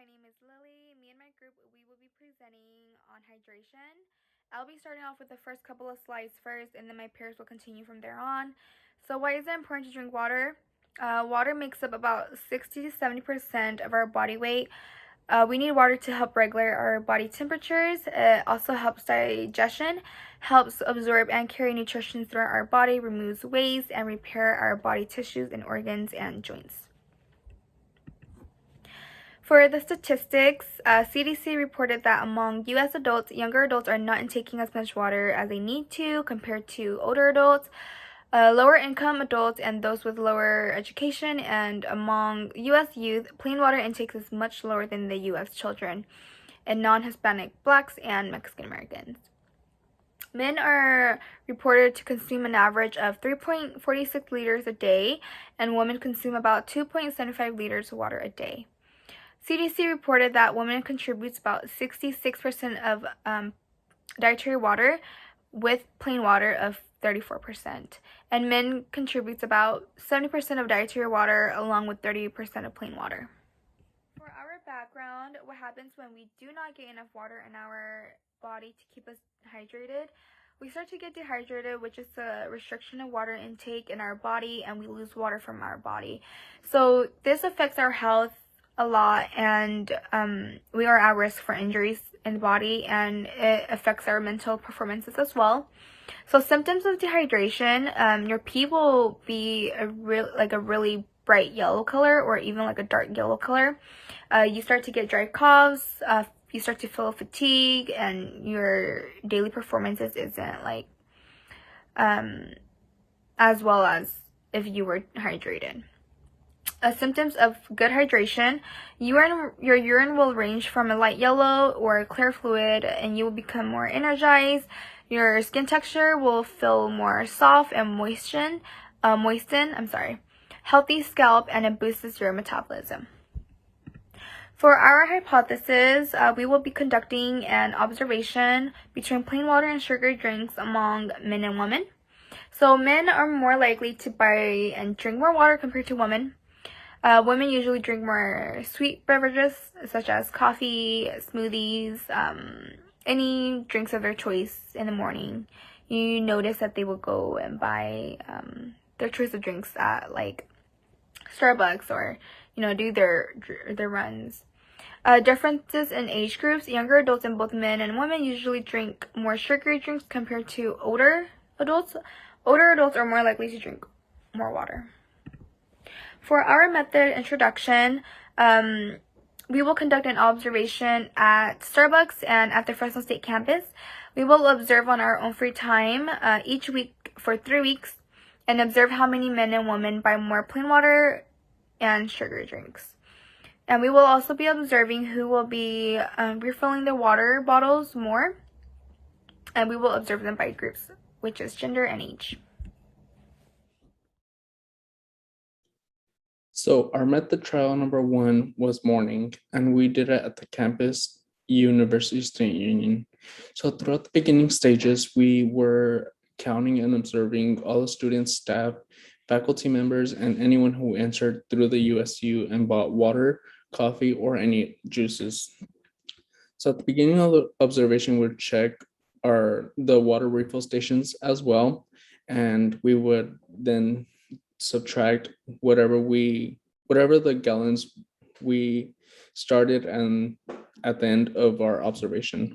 My name is Lily. Me and my group, we will be presenting on hydration. I'll be starting off with the first couple of slides first, and then my peers will continue from there on. So why is it important to drink water? Water makes up about 60 to 70% of our body weight. We need water to help regulate our body temperatures. It also helps digestion, helps absorb and carry nutrition throughout our body, removes waste, and repair our body tissues and organs and joints. For the statistics, CDC reported that among U.S. adults, younger adults are not intaking as much water as they need to compared to older adults, lower income adults, and those with lower education. And among U.S. youth, plain water intake is much lower than the U.S. children and non-Hispanic blacks and Mexican Americans. Men are reported to consume an average of 3.46 liters a day, and women consume about 2.75 liters of water a day. CDC reported that women contributes about 66% of dietary water, with plain water of 34%, and men contributes about 70% of dietary water along with 30% of plain water. For our background, what happens when we do not get enough water in our body to keep us hydrated? We start to get dehydrated, which is a restriction of water intake in our body, and we lose water from our body. So this affects our health a lot, and we are at risk for injuries in the body, and it affects our mental performances as well. So symptoms of dehydration, your pee will be a really bright yellow color, or even like a dark yellow color. You start to get dry coughs, you start to feel fatigue, and your daily performances isn't like as well as if you were hydrated. Symptoms of good hydration: your urine will range from a light yellow or a clear fluid, and you will become more energized. Your skin texture will feel more soft and moisten. Healthy scalp, and it boosts your metabolism. For our hypothesis, we will be conducting an observation between plain water and sugar drinks among men and women. So men are more likely to buy and drink more water compared to women. Women usually drink more sweet beverages such as coffee, smoothies, any drinks of their choice in the morning. You notice that they will go and buy their choice of drinks at like Starbucks, or do their runs. Differences in age groups: younger adults and both men and women usually drink more sugary drinks compared to older adults. Older adults are more likely to drink more water. For our method introduction, we will conduct an observation at Starbucks and at the Fresno State campus. We will observe on our own free time each week for 3 weeks, and observe how many men and women buy more plain water and sugar drinks. And we will also be observing who will be refilling their water bottles more, and we will observe them by groups, which is gender and age. So our method trial number 1 was morning, and we did it at the campus University Student Union. So throughout the beginning stages, we were counting and observing all the students, staff, faculty members, and anyone who entered through the USU and bought water, coffee, or any juices. So at the beginning of the observation, we would check the water refill stations as well, and we would then subtract whatever the gallons we started and at the end of our observation.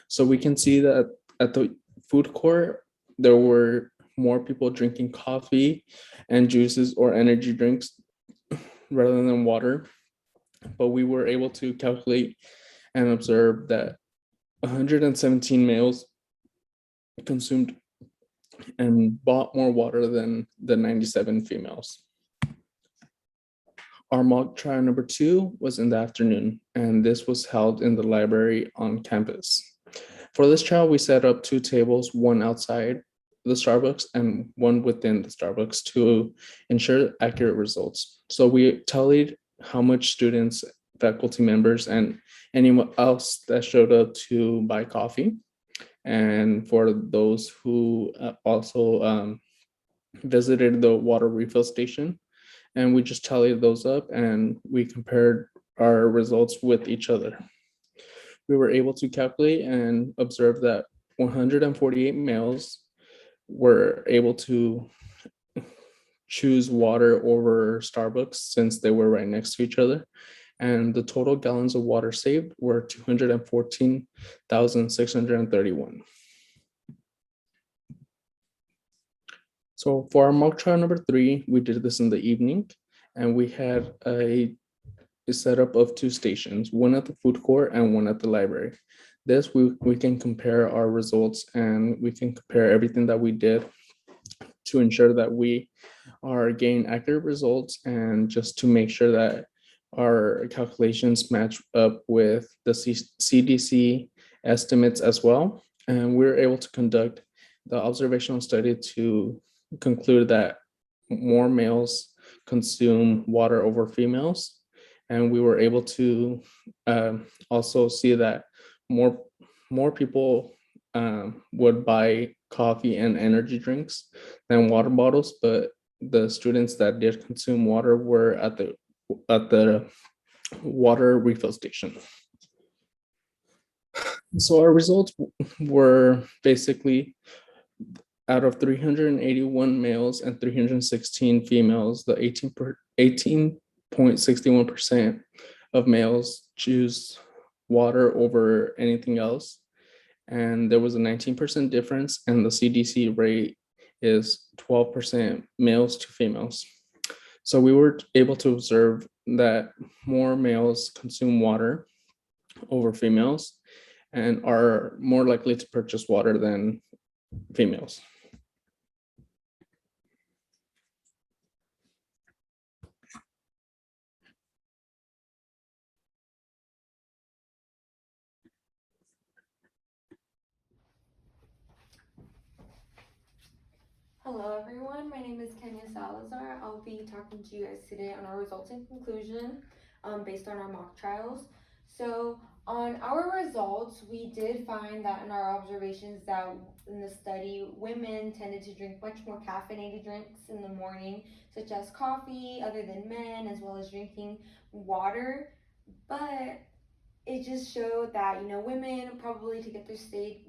So we can see that at the food court, there were more people drinking coffee and juices or energy drinks rather than water. But we were able to calculate and observe that 117 males consumed and bought more water than the 97 females. Our mock trial number 2 was in the afternoon, and this was held in the library on campus. For this trial, we set up 2 tables, one outside the Starbucks and one within the Starbucks, to ensure accurate results. So we tallied how much students, faculty members, and anyone else that showed up to buy coffee. And for those who also visited the water refill station, and we just tallied those up, and we compared our results with each other. We were able to calculate and observe that 148 males were able to choose water over Starbucks since they were right next to each other. And the total gallons of water saved were 214,631. So for our mock trial number 3, we did this in the evening, and we had a setup of 2 stations, one at the food court and one at the library. This we can compare our results, and we can compare everything that we did to ensure that we are getting accurate results, and just to make sure that our calculations match up with the CDC estimates as well. And we were able to conduct the observational study to conclude that more males consume water over females. And we were able to also see that more people would buy coffee and energy drinks than water bottles, but the students that did consume water were at the water refill station. So our results were basically, out of 381 males and 316 females, the 18.61% of males choose water over anything else. And there was a 19% difference, and the CDC rate is 12% males to females. So we were able to observe that more males consume water over females and are more likely to purchase water than females. Hello everyone, my name is Kennia Salazar. I'll be talking to you guys today on our results and conclusion based on our mock trials. So on our results, we did find that in our observations that in the study, women tended to drink much more caffeinated drinks in the morning, such as coffee, other than men, as well as drinking water. But it just showed that women probably to get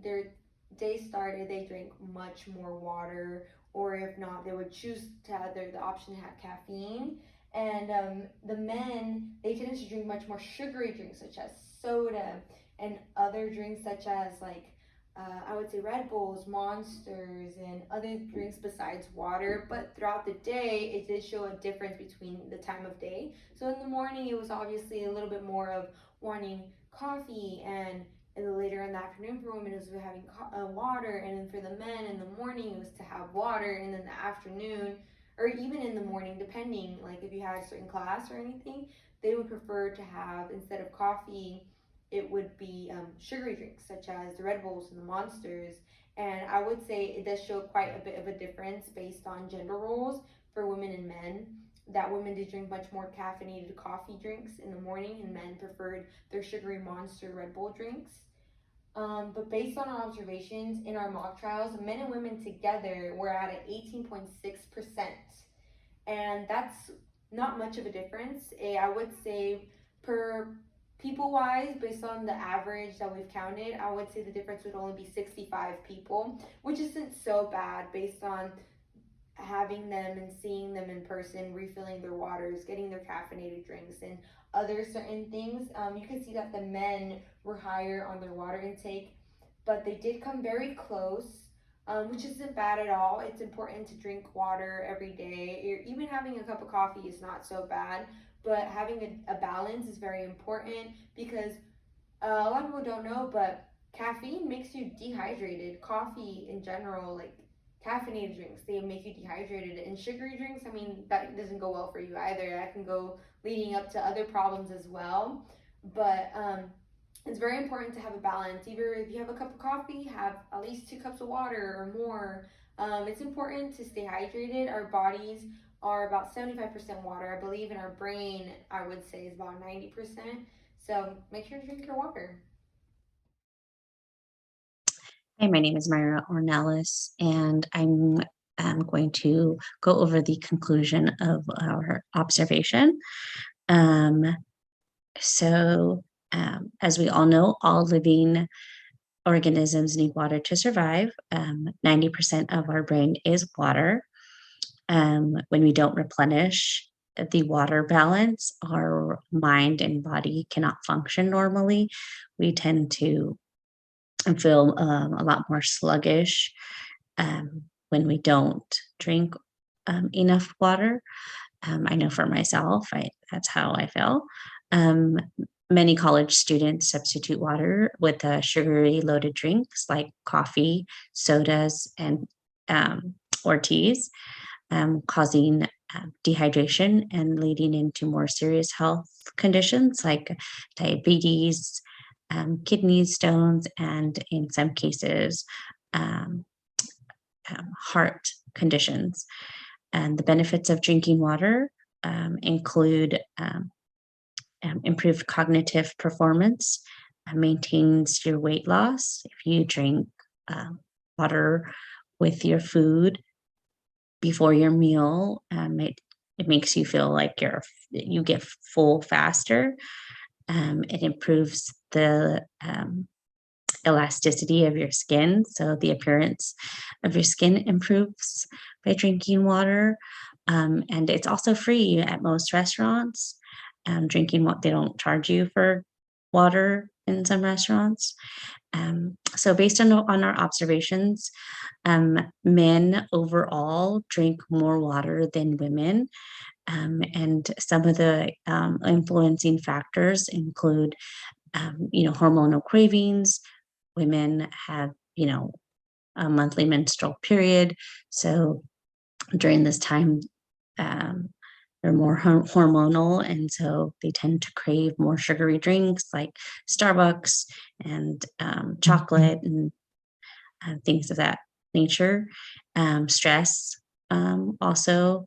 their day started, they drink much more water, or if not, they would choose to have the option to have caffeine. And the men, they tend to drink much more sugary drinks such as soda and other drinks such as like I would say Red Bulls, Monsters, and other drinks besides water. But throughout the day, it did show a difference between the time of day. So in the morning, it was obviously a little bit more of wanting coffee, and later in the afternoon for women it was having water, and then for the men in the morning it was to have water, and then the afternoon or even in the morning, depending like if you had a certain class or anything, they would prefer to have, instead of coffee, it would be sugary drinks such as the Red Bulls and the Monsters. And I would say it does show quite a bit of a difference based on gender roles for women and men, that women did drink much more caffeinated coffee drinks in the morning, and men preferred their sugary Monster Red Bull drinks. But based on our observations in our mock trials, men and women together were at an 18.6%. And that's not much of a difference. I would say per people wise, based on the average that we've counted, I would say the difference would only be 65 people, which isn't so bad based on having them and seeing them in person, refilling their waters, getting their caffeinated drinks, and other certain things. You can see that the men were higher on their water intake, but they did come very close, which isn't bad at all. It's important to drink water every day. Even having a cup of coffee is not so bad, but having a balance is very important because a lot of people don't know, but caffeine makes you dehydrated. Coffee in general, like caffeinated drinks, they make you dehydrated. And sugary drinks, I mean, that doesn't go well for you either. That can go leading up to other problems as well. But it's very important to have a balance. Either if you have a cup of coffee, have at least 2 cups of water or more. It's important to stay hydrated. Our bodies are about 75% water. I believe in our brain, I would say, is about 90%. So make sure to drink your water. Hi, my name is Mayra Ornelas, and I'm going to go over the conclusion of our observation. So as we all know, all living organisms need water to survive. 90% of our brain is water. When we don't replenish the water balance, our mind and body cannot function normally. We tend to feel a lot more sluggish when we don't drink enough water. I know for myself, that's how I feel. Many college students substitute water with sugary loaded drinks like coffee, sodas, and or teas, causing dehydration and leading into more serious health conditions like diabetes, kidney stones, and in some cases, um, heart conditions. And the benefits of drinking water include improved cognitive performance, maintains your weight loss. If you drink water with your food before your meal, it makes you feel like you get full faster. It improves the elasticity of your skin, so the appearance of your skin improves by drinking water. And it's also free at most restaurants. Drinking what they don't charge you for water in some restaurants. So based on our observations, men overall drink more water than women. And some of the influencing factors include, hormonal cravings. Women have, a monthly menstrual period. So during this time, they're more hormonal, and so they tend to crave more sugary drinks like Starbucks and chocolate and things of that nature. Stress also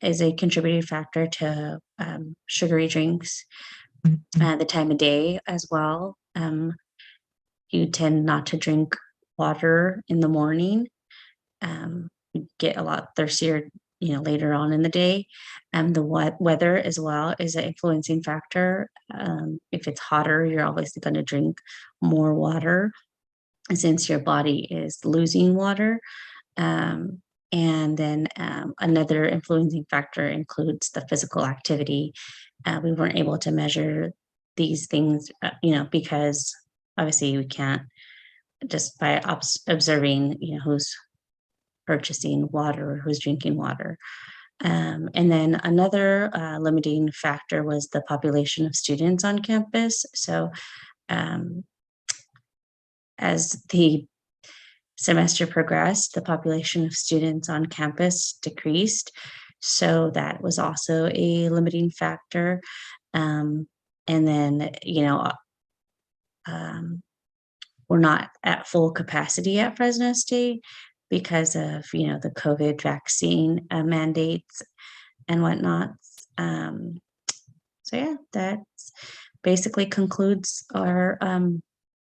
is a contributing factor to sugary drinks. The time of day as well. You tend not to drink water in the morning. You get a lot thirstier, later on in the day. The weather as well is an influencing factor. If it's hotter, you're obviously going to drink more water since your body is losing water. And then another influencing factor includes the physical activity. We weren't able to measure these things, because obviously we can't just by observing, who's purchasing water, who's drinking water. And then another limiting factor was the population of students on campus. So as the semester progressed, the population of students on campus decreased. So that was also a limiting factor. And then, we're not at full capacity at Fresno State because of, the COVID vaccine mandates and whatnot. So yeah, that basically concludes our